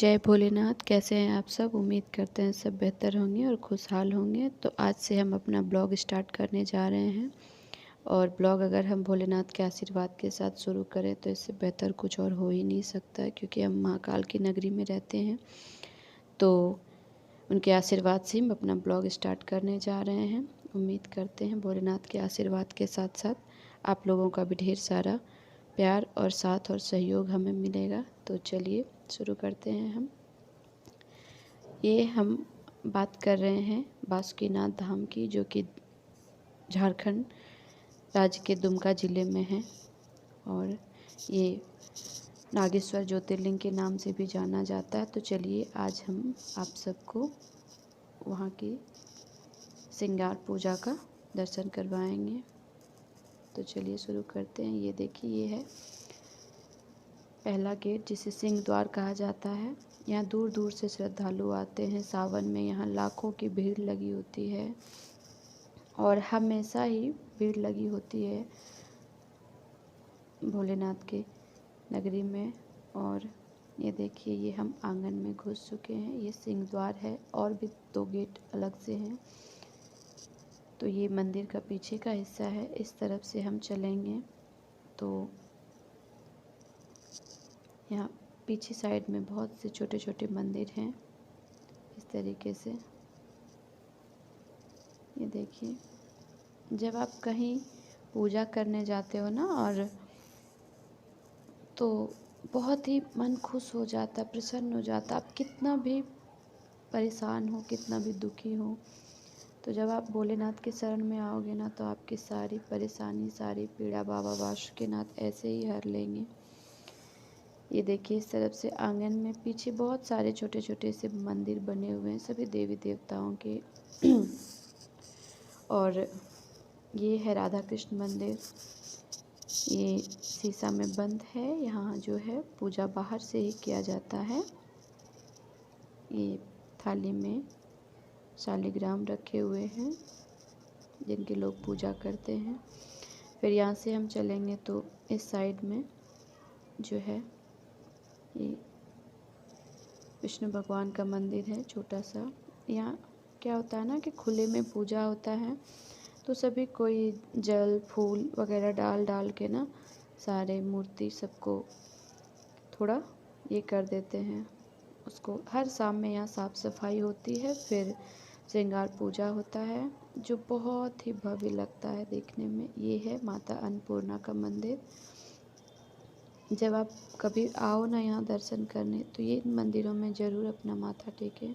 जय भोलेनाथ। कैसे हैं आप सब? उम्मीद करते हैं सब बेहतर होंगे और खुशहाल होंगे। तो आज से हम अपना ब्लॉग स्टार्ट करने जा रहे हैं और ब्लॉग अगर हम भोलेनाथ के आशीर्वाद के साथ शुरू करें तो इससे बेहतर कुछ और हो ही नहीं सकता है, क्योंकि हम महाकाल की नगरी में रहते हैं। तो उनके आशीर्वाद से हम अपना ब्लॉग स्टार्ट करने जा रहे हैं। उम्मीद करते हैं भोलेनाथ के आशीर्वाद के साथ साथ आप लोगों का भी ढेर सारा प्यार और साथ और सहयोग हमें मिलेगा। तो चलिए शुरू करते हैं। हम बात कर रहे हैं बासुकीनाथ धाम की, जो कि झारखंड राज्य के दुमका ज़िले में है और ये नागेश्वर ज्योतिर्लिंग के नाम से भी जाना जाता है। तो चलिए आज हम आप सबको वहाँ की श्रृंगार पूजा का दर्शन करवाएंगे। तो चलिए शुरू करते हैं। ये देखिए, ये है पहला गेट, जिसे सिंह द्वार कहा जाता है। यहाँ दूर दूर से श्रद्धालु आते हैं। सावन में यहाँ लाखों की भीड़ लगी होती है और हमेशा ही भीड़ लगी होती है भोलेनाथ के नगरी में। और ये देखिए, ये हम आंगन में घुस चुके हैं। ये सिंह द्वार है और भी 2 गेट अलग से हैं। तो ये मंदिर का पीछे का हिस्सा है। इस तरफ से हम चलेंगे तो यहाँ पीछे साइड में बहुत से छोटे छोटे मंदिर हैं इस तरीके से। ये देखिए, जब आप कहीं पूजा करने जाते हो ना, और तो बहुत ही मन खुश हो जाता, प्रसन्न हो जाता। आप कितना भी परेशान हो, कितना भी दुखी हो, तो जब आप भोलेनाथ के शरण में आओगे ना, तो आपकी सारी परेशानी, सारी पीड़ा बाबा बासुकीनाथ ऐसे ही हर लेंगे। ये देखिए, इस तरफ से आंगन में पीछे बहुत सारे छोटे छोटे से मंदिर बने हुए हैं, सभी देवी देवताओं के। और ये है राधा कृष्ण मंदिर। ये शीशा में बंद है। यहाँ जो है पूजा बाहर से ही किया जाता है। ये थाली में शालिग्राम रखे हुए हैं जिनके लोग पूजा करते हैं। फिर यहाँ से हम चलेंगे तो इस साइड में जो है ये विष्णु भगवान का मंदिर है, छोटा सा। यहाँ क्या होता है ना कि खुले में पूजा होता है, तो सभी कोई जल फूल वगैरह डाल डाल के ना सारे मूर्ति सबको थोड़ा ये कर देते हैं। उसको हर शाम में यहाँ साफ़ सफाई होती है, फिर श्रृंगार पूजा होता है, जो बहुत ही भव्य लगता है देखने में। ये है माता अन्नपूर्णा का मंदिर। जब आप कभी आओ ना यहाँ दर्शन करने, तो ये मंदिरों में ज़रूर अपना माथा टेकें।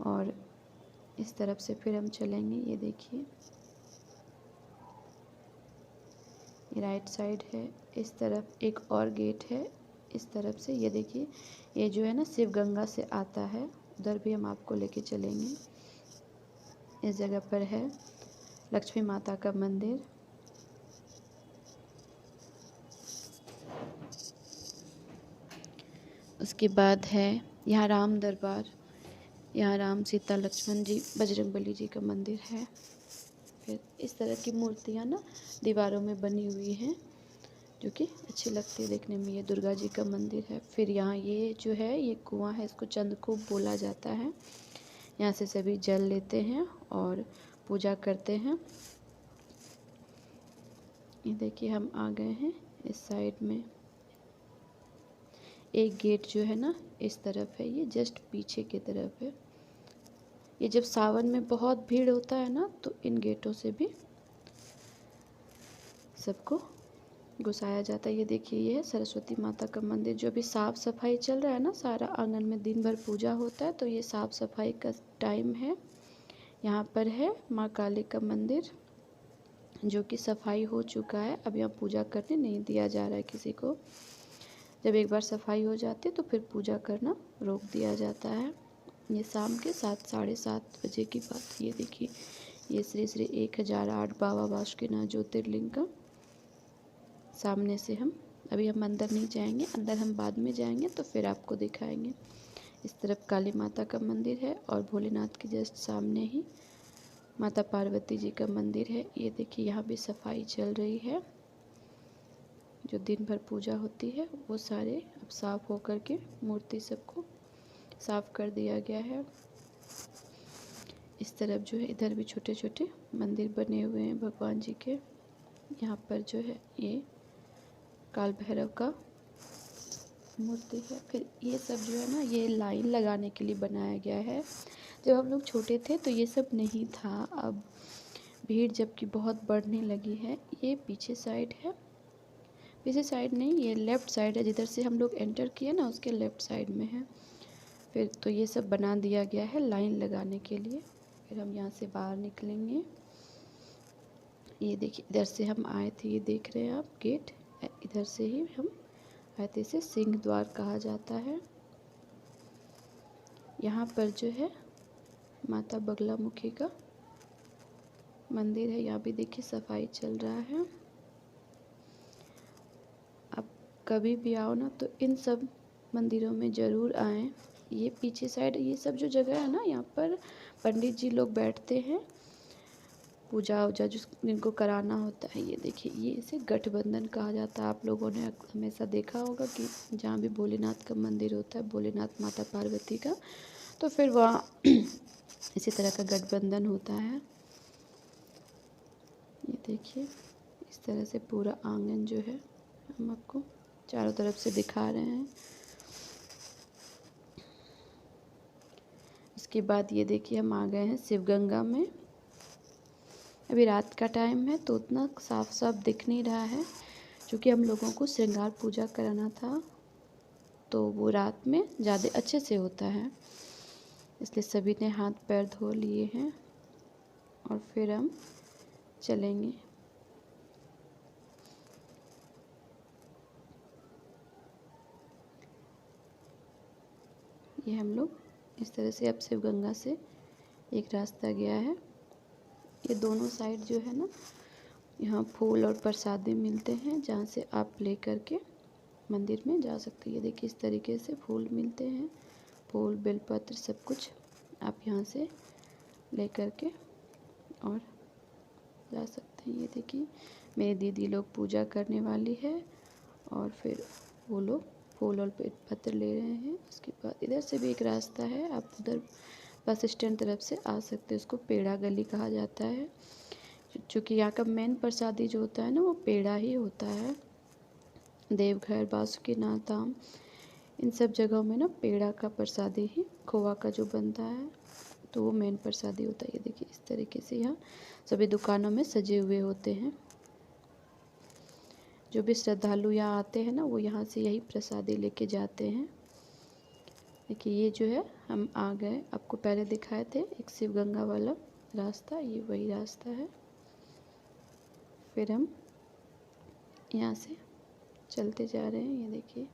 और इस तरफ से फिर हम चलेंगे। ये देखिए, ये राइट साइड है। इस तरफ एक और गेट है इस तरफ से। ये देखिए, ये जो है ना शिव गंगा से आता है, उधर भी हम आपको लेके चलेंगे। इस जगह पर है लक्ष्मी माता का मंदिर। उसके बाद है यहाँ राम दरबार। यहाँ राम सीता लक्ष्मण जी बजरंगबली जी का मंदिर है। फिर इस तरह की मूर्तियाँ ना दीवारों में बनी हुई हैं, जो कि अच्छी लगती है देखने में। ये दुर्गा जी का मंदिर है। फिर यहाँ ये जो है ये कुआं है, इसको चंद्रकूप बोला जाता है। यहाँ से सभी जल लेते हैं और पूजा करते हैं। ये देखिए, हम आ गए हैं इस साइड में। एक गेट जो है ना इस तरफ है, ये जस्ट पीछे की तरफ है। ये जब सावन में बहुत भीड़ होता है ना, तो इन गेटों से भी सबको घुसाया जाता है। ये देखिए, ये है सरस्वती माता का मंदिर। जो अभी साफ़ सफाई चल रहा है ना, सारा आंगन में दिन भर पूजा होता है, तो ये साफ़ सफाई का टाइम है। यहाँ पर है माँ काली का मंदिर, जो कि सफाई हो चुका है। अब यहाँ पूजा करने नहीं दिया जा रहा है किसी को। जब एक बार सफाई हो जाती है तो फिर पूजा करना रोक दिया जाता है। ये शाम के 7 साढ़े 7 बजे की बात। ये देखिए, ये श्री श्री 1008 बाबा बासुकीनाथ ज्योतिर्लिंग का सामने से अभी हम अंदर नहीं जाएंगे, अंदर हम बाद में जाएंगे तो फिर आपको दिखाएंगे। इस तरफ काली माता का मंदिर है और भोलेनाथ के जस्ट सामने ही माता पार्वती जी का मंदिर है। ये देखिए, यहाँ भी सफाई चल रही है। जो दिन भर पूजा होती है वो सारे अब साफ़ हो कर के मूर्ति सबको साफ़ कर दिया गया है। इस तरफ जो है इधर भी छोटे छोटे मंदिर बने हुए हैं भगवान जी के। यहाँ पर जो है ये काल भैरव का मूर्ति है। फिर ये सब जो है ना ये लाइन लगाने के लिए बनाया गया है। जब हम लोग छोटे थे तो ये सब नहीं था। अब भीड़ जबकि बहुत बढ़ने लगी है। ये पीछे साइड है, पीछे साइड नहीं, ये लेफ़्ट साइड है, जिधर से हम लोग एंटर किए ना उसके लेफ़्ट साइड में है। फिर तो ये सब बना दिया गया है लाइन लगाने के लिए। फिर हम यहाँ से बाहर निकलेंगे। ये देखिए इधर से हम आए थे, ये देख रहे हैं आप गेट, इधर से ही हम आए थे। इसे सिंह द्वार कहा जाता है। यहाँ पर जो है माता बगलामुखी का मंदिर है। यहाँ भी देखिए सफाई चल रहा है। आप कभी भी आओ ना तो इन सब मंदिरों में ज़रूर आएँ। ये पीछे साइड ये सब जो जगह है ना यहाँ पर पंडित जी लोग बैठते हैं, पूजा वूजा जिनको कराना होता है। ये देखिए ये इसे गठबंधन कहा जाता है। आप लोगों ने हमेशा देखा होगा कि जहाँ भी भोलेनाथ का मंदिर होता है, भोलेनाथ माता पार्वती का, तो फिर वहाँ इसी तरह का गठबंधन होता है। ये देखिए इस तरह से पूरा आंगन जो है हम आपको चारों तरफ से दिखा रहे हैं। इसके बाद ये देखिए हम आ गए हैं शिवगंगा में। अभी रात का टाइम है तो उतना साफ साफ दिख नहीं रहा है, क्योंकि हम लोगों को श्रृंगार पूजा कराना था तो वो रात में ज़्यादा अच्छे से होता है, इसलिए सभी ने हाथ पैर धो लिए हैं और फिर हम चलेंगे। ये हम लोग इस तरह से अब शिवगंगा से एक रास्ता गया है। ये दोनों साइड जो है ना यहाँ फूल और प्रसादी मिलते हैं, जहाँ से आप ले कर के मंदिर में जा सकते हैं। ये देखिए इस तरीके से फूल मिलते हैं, फूल बेलपत्र सब कुछ आप यहाँ से ले कर के और जा सकते हैं। ये देखिए मेरी दीदी लोग पूजा करने वाली है और फिर वो लोग फूल और बेलपत्र ले रहे हैं। उसके बाद इधर से भी एक रास्ता है, आप उधर बस स्टैंड तरफ से आ सकते हैं। उसको पेड़ा गली कहा जाता है, क्योंकि यहाँ का मेन प्रसादी जो होता है ना वो पेड़ा ही होता है। देवघर, बासुकीनाथ धाम, इन सब जगहों में ना पेड़ा का प्रसादी ही खोवा का जो बनता है तो वो मेन प्रसादी होता है। ये देखिए इस तरीके से यहाँ सभी दुकानों में सजे हुए होते हैं। जो भी श्रद्धालु यहाँ आते हैं ना वो यहाँ से यही प्रसादी लेके जाते हैं। देखिए ये जो है हम आ गए, आपको पहले दिखाए थे एक शिवगंगा वाला रास्ता, ये वही रास्ता है। फिर हम यहाँ से चलते जा रहे हैं। ये देखिए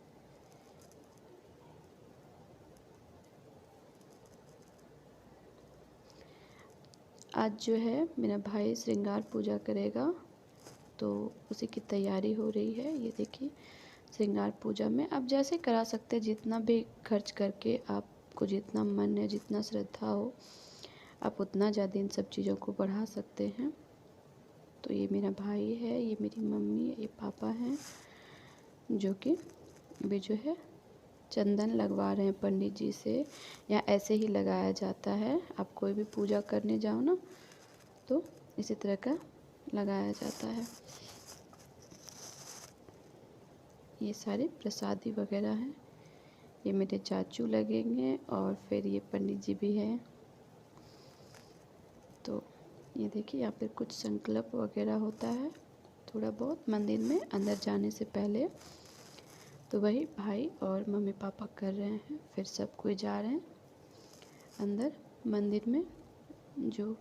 आज जो है मेरा भाई श्रृंगार पूजा करेगा तो उसी की तैयारी हो रही है। ये देखिए श्रृंगार पूजा में आप जैसे करा सकते हैं, जितना भी खर्च करके आपको जितना मन है, जितना श्रद्धा हो, आप उतना ज़्यादा इन सब चीज़ों को बढ़ा सकते हैं। तो ये मेरा भाई है, ये मेरी मम्मी, ये पापा हैं, जो कि अभी जो है चंदन लगवा रहे हैं पंडित जी से। यहाँ ऐसे ही लगाया जाता है, आप कोई भी पूजा करने जाओ ना तो इसी तरह का लगाया जाता है। ये सारे प्रसादी वगैरह हैं। ये मेरे चाचू लगेंगे और फिर ये पंडित जी भी हैं। तो ये देखिए यहाँ पे कुछ संकल्प वगैरह होता है थोड़ा बहुत मंदिर में अंदर जाने से पहले, तो वही भाई और मम्मी पापा कर रहे हैं। फिर सब कोई जा रहे हैं अंदर मंदिर में। जो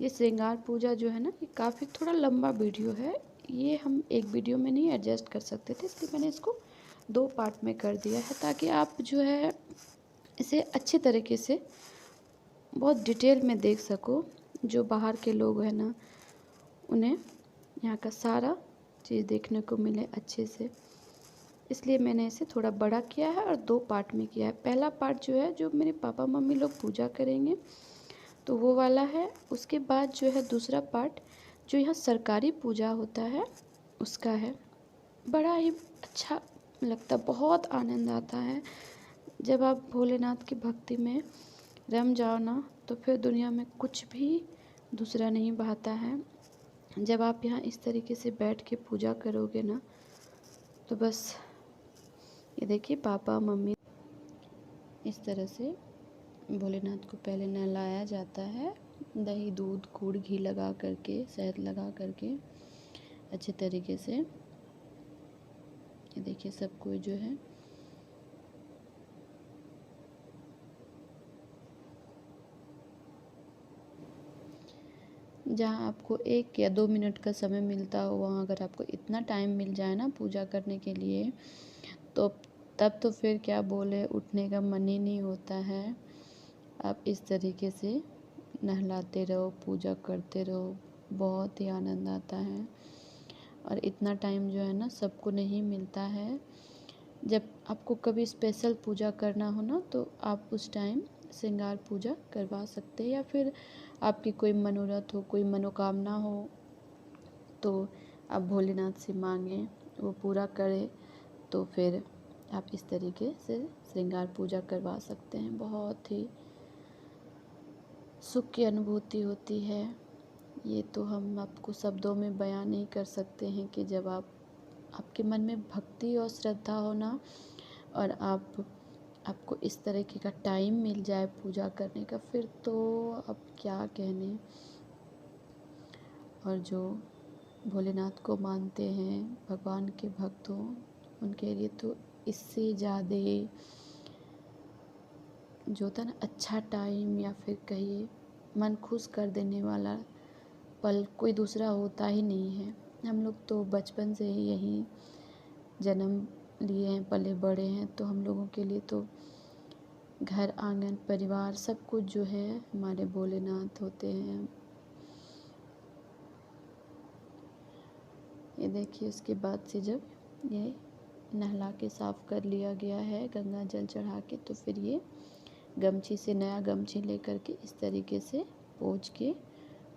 ये श्रृंगार पूजा जो है ना ये काफ़ी थोड़ा लंबा वीडियो है, ये हम एक वीडियो में नहीं एडजस्ट कर सकते थे, इसलिए मैंने इसको 2 पार्ट में कर दिया है, ताकि आप जो है इसे अच्छे तरीके से बहुत डिटेल में देख सको। जो बाहर के लोग हैं ना उन्हें यहाँ का सारा चीज़ देखने को मिले अच्छे से, इसलिए मैंने इसे थोड़ा बड़ा किया है और 2 पार्ट में किया है। पहला पार्ट जो है जो मेरे पापा मम्मी लोग पूजा करेंगे तो वो वाला है। उसके बाद जो है दूसरा पार्ट जो यहाँ सरकारी पूजा होता है उसका है। बड़ा ही अच्छा लगता, बहुत आनंद आता है जब आप भोलेनाथ की भक्ति में रम जाओ ना, तो फिर दुनिया में कुछ भी दूसरा नहीं भाता है। जब आप यहाँ इस तरीके से बैठ के पूजा करोगे ना, तो बस ये देखिए पापा मम्मी इस तरह से भोलेनाथ को पहले नहलाया जाता है, दही दूध गुड़ घी लगा करके, शहद लगा करके अच्छे तरीके से। ये देखिए सब कोई जो है जहाँ आपको 1 या 2 मिनट का समय मिलता हो, वहाँ अगर आपको इतना टाइम मिल जाए ना पूजा करने के लिए, तो तब तो फिर क्या बोले, उठने का मन ही नहीं होता है। आप इस तरीके से नहलाते रहो, पूजा करते रहो, बहुत ही आनंद आता है। और इतना टाइम जो है ना सबको नहीं मिलता है। जब आपको कभी स्पेशल पूजा करना हो ना, तो आप उस टाइम श्रृंगार पूजा करवा सकते हैं, या फिर आपकी कोई मनोरथ हो, कोई मनोकामना हो, तो आप भोलेनाथ से मांगें, वो पूरा करे, तो फिर आप इस तरीके से श्रृंगार पूजा करवा सकते हैं। बहुत ही सुख की अनुभूति होती है। ये तो हम आपको शब्दों में बयान नहीं कर सकते हैं कि जब आपके मन में भक्ति और श्रद्धा हो ना, और आपको इस तरीके का टाइम मिल जाए पूजा करने का, फिर तो अब क्या कहने। और जो भोलेनाथ को मानते हैं, भगवान के भक्त हों, उनके लिए तो इससे ज़्यादा जो होता है ना अच्छा टाइम, या फिर कहिए मन खुश कर देने वाला पल, कोई दूसरा होता ही नहीं है। हम लोग तो बचपन से ही यहीं जन्म लिए हैं, पले बड़े हैं, तो हम लोगों के लिए तो घर आंगन परिवार सब कुछ जो है हमारे भोलेनाथ होते हैं। ये देखिए उसके बाद से जब ये नहला के साफ़ कर लिया गया है गंगा जल चढ़ा के, तो फिर ये गमछी से, नया गमछी लेकर के इस तरीके से पोंछ के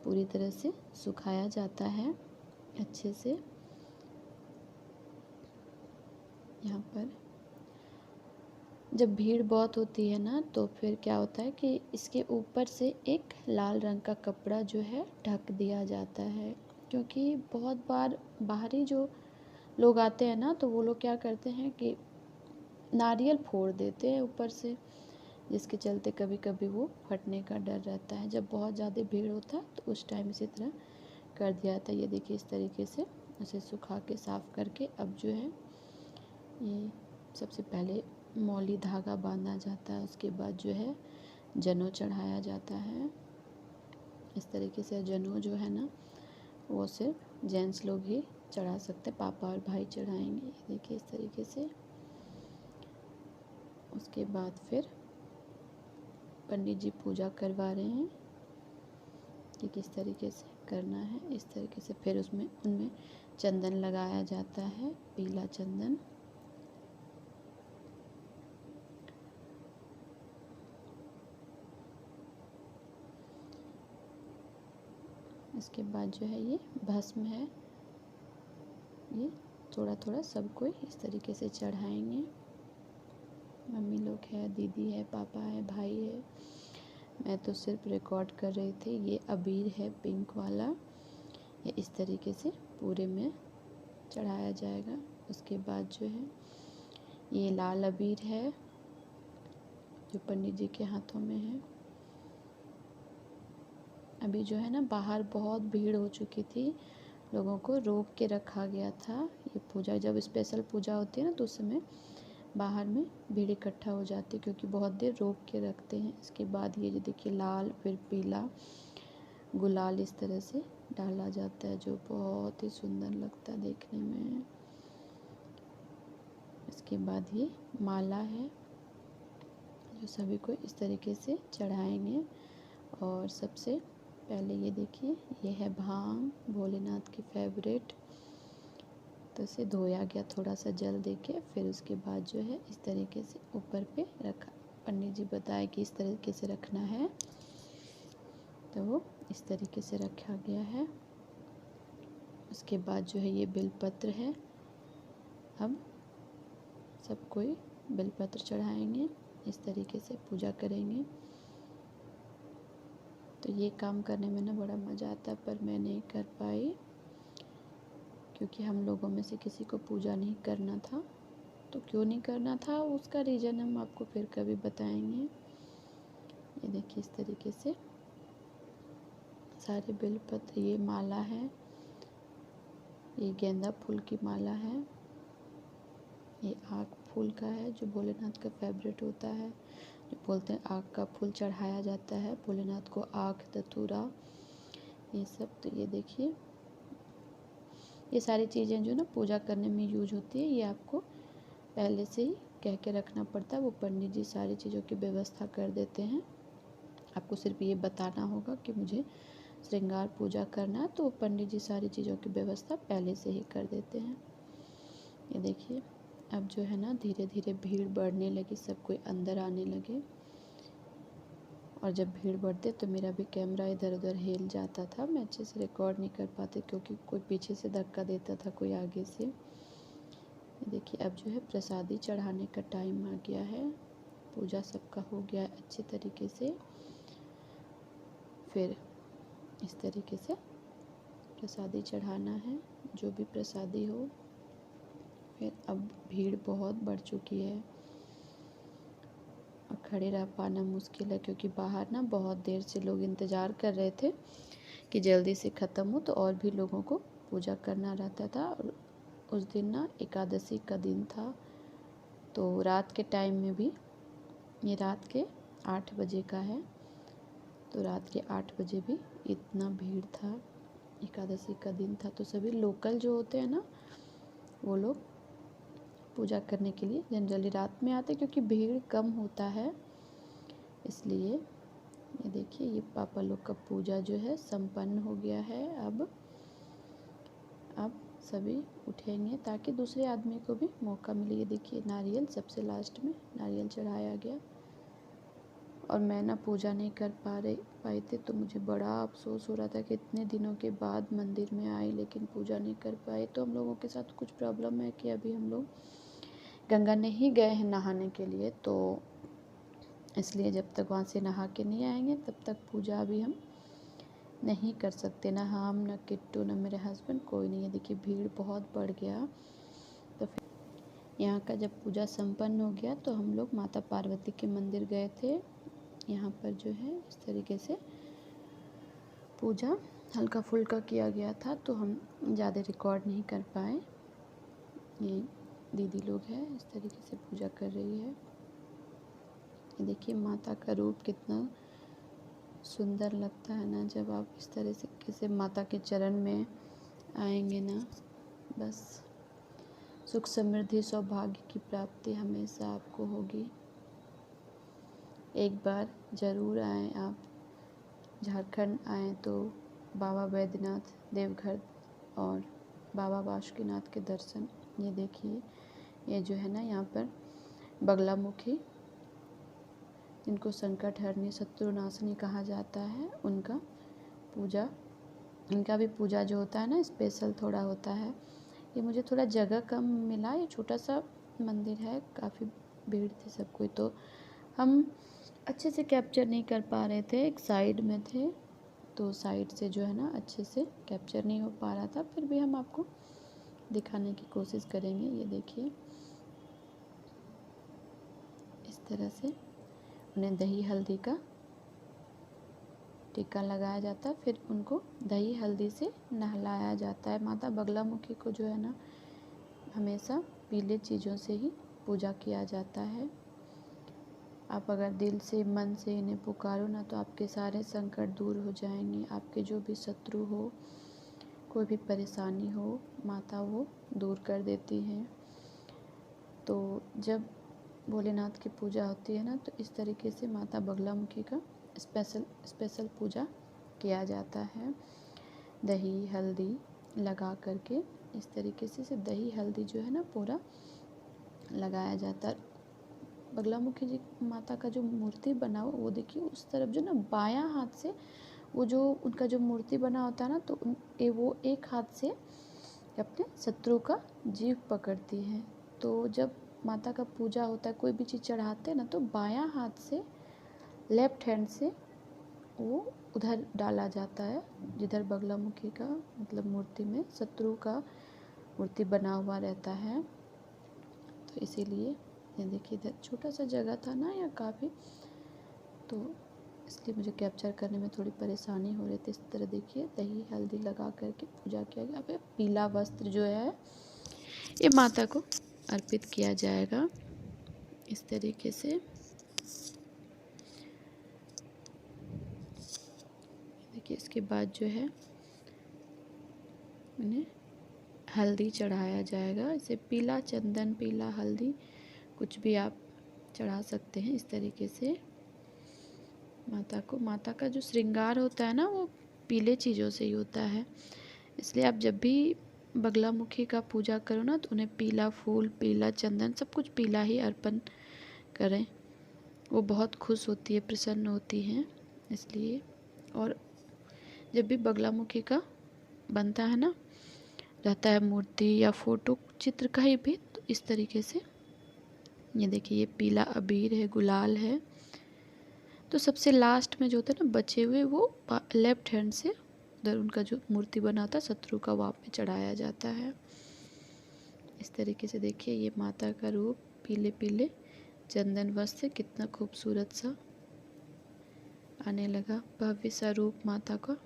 पूरी तरह से सुखाया जाता है अच्छे से। यहाँ पर जब भीड़ बहुत होती है ना, तो फिर क्या होता है कि इसके ऊपर से एक लाल रंग का कपड़ा जो है ढक दिया जाता है, क्योंकि बहुत बार बाहरी जो लोग आते हैं ना, तो वो लोग क्या करते हैं कि नारियल फोड़ देते हैं ऊपर से, जिसके चलते कभी कभी वो फटने का डर रहता है। जब बहुत ज़्यादा भीड़ होता है तो उस टाइम इसी तरह कर दिया जाता है। ये देखिए इस तरीके से उसे सुखा के साफ़ करके अब जो है ये सबसे पहले मौली धागा बांधा जाता है, उसके बाद जो है जनेऊ चढ़ाया जाता है। इस तरीके से जनेऊ जो है ना वो सिर्फ जेंट्स लोग ही चढ़ा सकते, पापा और भाई चढ़ाएंगे। ये देखिए इस तरीके से। उसके बाद फिर पंडित जी पूजा करवा रहे हैं कि किस तरीके से करना है। इस तरीके से फिर उनमें चंदन लगाया जाता है, पीला चंदन। इसके बाद जो है ये भस्म है, ये थोड़ा थोड़ा सब कोई इस तरीके से चढ़ाएंगे। मम्मी लोग है, दीदी है, पापा है, भाई है। मैं तो सिर्फ रिकॉर्ड कर रही थी। ये अबीर है पिंक वाला, ये इस तरीके से पूरे में चढ़ाया जाएगा। उसके बाद जो है ये लाल अबीर है जो पंडित जी के हाथों में है। अभी जो है ना बाहर बहुत भीड़ हो चुकी थी, लोगों को रोक के रखा गया था। ये पूजा जब स्पेशल पूजा होती है ना, तो उस समय बाहर में भीड़ इकट्ठा हो जाती है, क्योंकि बहुत देर रोक के रखते हैं। इसके बाद ये जो देखिए लाल, फिर पीला, गुलाल इस तरह से डाला जाता है, जो बहुत ही सुंदर लगता है देखने में। इसके बाद ये माला है जो सभी को इस तरीके से चढ़ाएंगे। और सबसे पहले ये देखिए ये है भांग, भोलेनाथ की फेवरेट। तो इसे धोया गया थोड़ा सा जल देके, फिर उसके बाद जो है इस तरीके से ऊपर पे रखा। पंडित जी बताए कि इस तरीके से रखना है, तो वो इस तरीके से रखा गया है। उसके बाद जो है ये बेलपत्र है, अब सब कोई बेलपत्र चढ़ाएंगे, इस तरीके से पूजा करेंगे। तो ये काम करने में ना बड़ा मज़ा आता है, पर मैं नहीं कर पाई क्योंकि हम लोगों में से किसी को पूजा नहीं करना था। तो क्यों नहीं करना था उसका रीज़न हम आपको फिर कभी बताएंगे। ये देखिए इस तरीके से सारे बेलपत्र, ये माला है, ये गेंदा फूल की माला है, ये आँख फूल का है जो भोलेनाथ का फेवरेट होता है, जो बोलते हैं आँख का फूल चढ़ाया जाता है भोलेनाथ को, आँख धतूरा ये सब। तो ये देखिए ये सारी चीज़ें जो ना पूजा करने में यूज होती है, ये आपको पहले से ही कह के रखना पड़ता है। वो पंडित जी सारी चीज़ों की व्यवस्था कर देते हैं, आपको सिर्फ ये बताना होगा कि मुझे श्रृंगार पूजा करना है, तो वो पंडित जी सारी चीज़ों की व्यवस्था पहले से ही कर देते हैं। ये देखिए अब जो है ना धीरे धीरे भीड़ बढ़ने लगी, सब कोई अंदर आने लगे। और जब भीड़ बढ़ते तो मेरा भी कैमरा इधर उधर हिल जाता था, मैं अच्छे से रिकॉर्ड नहीं कर पाती क्योंकि कोई पीछे से धक्का देता था, कोई आगे से। देखिए अब जो है प्रसादी चढ़ाने का टाइम आ गया है, पूजा सबका हो गया है अच्छे तरीके से। फिर इस तरीके से प्रसादी चढ़ाना है, जो भी प्रसादी हो। फिर अब भीड़ बहुत बढ़ चुकी है और खड़े रह पाना मुश्किल है क्योंकि बाहर ना बहुत देर से लोग इंतज़ार कर रहे थे कि जल्दी से ख़त्म हो, तो और भी लोगों को पूजा करना रहता था। और उस दिन ना एकादशी का दिन था, तो रात के टाइम में भी, ये रात के 8 बजे का है, तो रात के 8 बजे भी इतना भीड़ था, एकादशी का दिन था। तो सभी लोकल जो होते हैं ना वो लोग पूजा करने के लिए जनरली रात में आते क्योंकि भीड़ कम होता है, इसलिए। ये देखिए ये पापा लोग का पूजा जो है संपन्न हो गया है। अब सभी उठेंगे ताकि दूसरे आदमी को भी मौका मिले। ये देखिए नारियल सबसे लास्ट में नारियल चढ़ाया गया, और मैं ना पूजा नहीं कर पाई थी, तो मुझे बड़ा अफसोस हो रहा था कि इतने दिनों के बाद मंदिर में आई लेकिन पूजा नहीं कर पाए। तो हम लोगों के साथ कुछ प्रॉब्लम है कि अभी हम लोग गंगा नहीं गए हैं नहाने के लिए, तो इसलिए जब तक वहाँ से नहा के नहीं आएंगे तब तक पूजा अभी हम नहीं कर सकते, ना हम, ना किट्टू, ना मेरे हस्बैंड, कोई नहीं है। देखिए भीड़ बहुत बढ़ गया। तो फिर यहाँ का जब पूजा संपन्न हो गया तो हम लोग माता पार्वती के मंदिर गए थे। यहाँ पर जो है इस तरीके से पूजा हल्का फुल्का किया गया था, तो हम ज़्यादा रिकॉर्ड नहीं कर पाए। ये दीदी लोग हैं इस तरीके से पूजा कर रही है। ये देखिए माता का रूप कितना सुंदर लगता है ना, जब आप इस तरह से किसी माता के चरण में आएंगे ना, बस सुख समृद्धि सौभाग्य की प्राप्ति हमेशा आपको होगी। एक बार ज़रूर आएँ आप, झारखंड आएँ तो बाबा बैद्यनाथ, देवघर और बाबा बासुकीनाथ के दर्शन। ये देखिए ये जो है ना यहाँ पर बगलामुखी, जिनको संकट हरनी शत्रुनाशनी कहा जाता है, उनका पूजा, इनका भी पूजा जो होता है ना स्पेशल थोड़ा होता है। ये मुझे थोड़ा जगह कम मिला, ये छोटा सा मंदिर है, काफ़ी भीड़ थी सब कोई, तो हम अच्छे से कैप्चर नहीं कर पा रहे थे, एक साइड में थे तो साइड से जो है ना अच्छे से कैप्चर नहीं हो पा रहा था। फिर भी हम आपको दिखाने की कोशिश करेंगे। ये देखिए इस तरह से उन्हें दही हल्दी का टीका लगाया जाता है, फिर उनको दही हल्दी से नहलाया जाता है। माता बगलामुखी को जो है ना हमेशा पीले चीज़ों से ही पूजा किया जाता है। आप अगर दिल से मन से इन्हें पुकारो ना तो आपके सारे संकट दूर हो जाएंगे। आपके जो भी शत्रु हो, कोई भी परेशानी हो, माता वो दूर कर देती हैं। तो जब भोलेनाथ की पूजा होती है ना तो इस तरीके से माता बगलामुखी का स्पेशल पूजा किया जाता है। दही हल्दी लगा करके इस तरीके से दही हल्दी जो है ना पूरा लगाया जाता है। बगलामुखी जी माता का जो मूर्ति बना हो वो देखिए उस तरफ जो ना बायां हाथ से वो जो उनका जो मूर्ति बना होता है ना, तो वो एक हाथ से अपने शत्रु का जीभ पकड़ती है। तो जब माता का पूजा होता है, कोई भी चीज़ चढ़ाते हैं ना, तो बायां हाथ से, लेफ्ट हैंड से वो उधर डाला जाता है जिधर बगलामुखी का मतलब मूर्ति में शत्रु का मूर्ति बना हुआ रहता है। तो इसीलिए ये देखिए, इधर छोटा सा जगह था ना या काफ़ी, तो इसलिए मुझे कैप्चर करने में थोड़ी परेशानी हो रही थी। इस तरह देखिए दही हल्दी लगा करके पूजा किया गया। अब पीला वस्त्र जो है ये माता को अर्पित किया जाएगा इस तरीके से। देखिए इसके बाद जो है उन्हें हल्दी चढ़ाया जाएगा। इसे पीला चंदन, पीला हल्दी, कुछ भी आप चढ़ा सकते हैं इस तरीके से माता को। माता का जो श्रृंगार होता है ना, वो पीले चीज़ों से ही होता है। इसलिए आप जब भी बगलामुखी का पूजा करो ना, तो उन्हें पीला फूल, पीला चंदन, सब कुछ पीला ही अर्पण करें। वो बहुत खुश होती है, प्रसन्न होती हैं इसलिए। और जब भी बगलामुखी का बनता है ना, रहता है मूर्ति या फोटो, चित्र कहीं भी, तो इस तरीके से ये देखिए, ये पीला अबीर है, गुलाल है। तो सबसे लास्ट में जो होता है ना बचे हुए, वो लेफ्ट हैंड से उधर उनका जो मूर्ति बना था शत्रु का, वहाँ पे चढ़ाया जाता है। इस तरीके से देखिए ये माता का रूप पीले पीले चंदन वस्त्र, कितना खूबसूरत सा आने लगा, भव्य सा रूप माता का।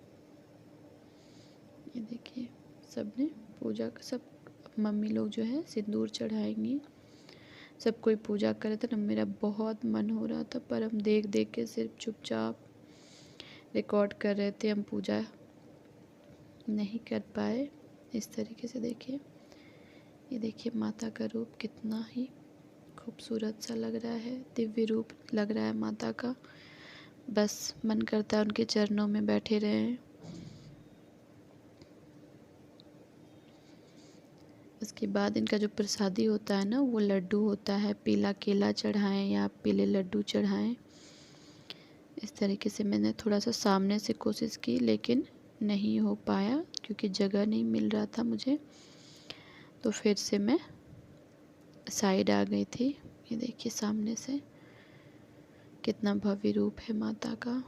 ये देखिए सबने पूजा का, सब मम्मी लोग जो है सिंदूर चढ़ाएंगी। सब कोई पूजा करे थे ना, मेरा बहुत मन हो रहा था, पर हम देख देख के सिर्फ चुपचाप रिकॉर्ड कर रहे थे, हम पूजा नहीं कर पाए। इस तरीके से देखिए, ये देखिए माता का रूप कितना ही खूबसूरत सा लग रहा है, दिव्य रूप लग रहा है माता का। बस मन करता है उनके चरणों में बैठे रहें। उसके बाद इनका जो प्रसादी होता है ना, वो लड्डू होता है। पीला केला चढ़ाएं या पीले लड्डू चढ़ाएं। इस तरीके से मैंने थोड़ा सा सामने से कोशिश की, लेकिन नहीं हो पाया क्योंकि जगह नहीं मिल रहा था मुझे, तो फिर से मैं साइड आ गई थी। ये देखिए सामने से कितना भव्य रूप है माता का।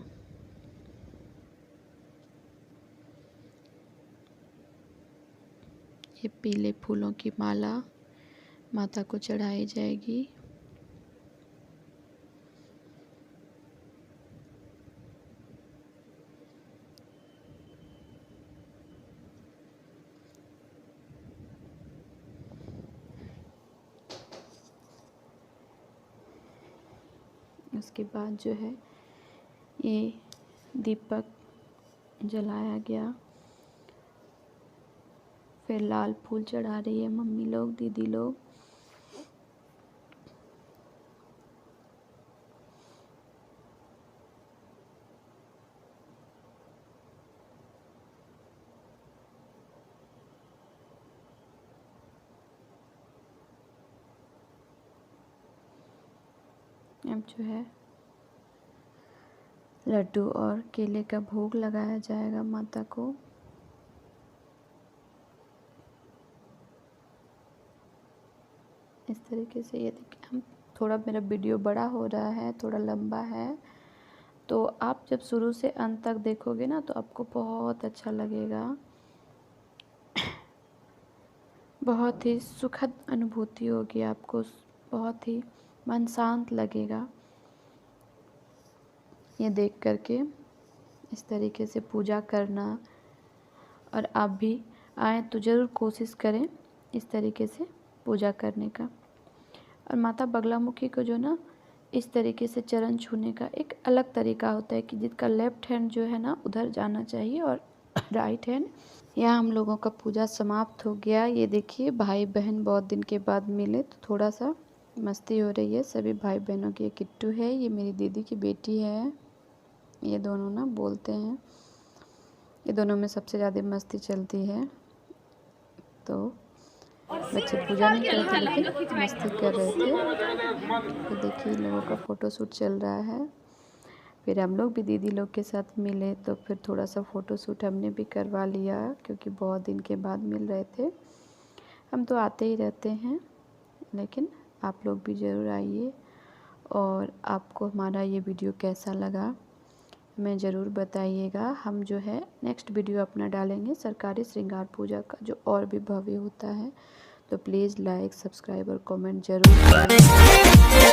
ये पीले फूलों की माला माता को चढ़ाई जाएगी। उसके बाद जो है ये दीपक जलाया गया। फिर लाल फूल चढ़ा रही है मम्मी लोग, दीदी लोग। अब जो है लड्डू और केले का भोग लगाया जाएगा माता को। इस तरीके से ये देखिए, हम थोड़ा, मेरा वीडियो बड़ा हो रहा है, थोड़ा लंबा है, तो आप जब शुरू से अंत तक देखोगे ना, तो आपको बहुत अच्छा लगेगा। बहुत ही सुखद अनुभूति होगी आपको, बहुत ही मन शांत लगेगा ये देख करके। इस तरीके से पूजा करना, और आप भी आएँ तो ज़रूर कोशिश करें इस तरीके से पूजा करने का। और माता बगलामुखी को जो ना इस तरीके से चरण छूने का एक अलग तरीका होता है कि जिसका लेफ्ट हैंड जो है ना उधर जाना चाहिए और राइट हैंड। यहाँ हम लोगों का पूजा समाप्त हो गया। ये देखिए भाई बहन बहुत दिन के बाद मिले, तो थोड़ा सा मस्ती हो रही है सभी भाई बहनों की। ये किट्टू है, ये मेरी दीदी की बेटी है। ये दोनों ना बोलते हैं, ये दोनों में सबसे ज़्यादा मस्ती चलती है। तो बच्चे पूजा नहीं कर रहे थे लेकिन मस्ती कर रहे थे। तो देखिए इन लोगों का फ़ोटो शूट चल रहा है। फिर हम लोग भी दीदी लोग के साथ मिले, तो फिर थोड़ा सा फ़ोटो शूट हमने भी करवा लिया, क्योंकि बहुत दिन के बाद मिल रहे थे। हम तो आते ही रहते हैं, लेकिन आप लोग भी ज़रूर आइए। और आपको हमारा ये वीडियो कैसा लगा हमें ज़रूर बताइएगा। हम जो है नेक्स्ट वीडियो अपना डालेंगे सरकारी श्रृंगार पूजा का, जो और भी भव्य होता है। तो प्लीज़ लाइक, सब्सक्राइब और कमेंट ज़रूर करें।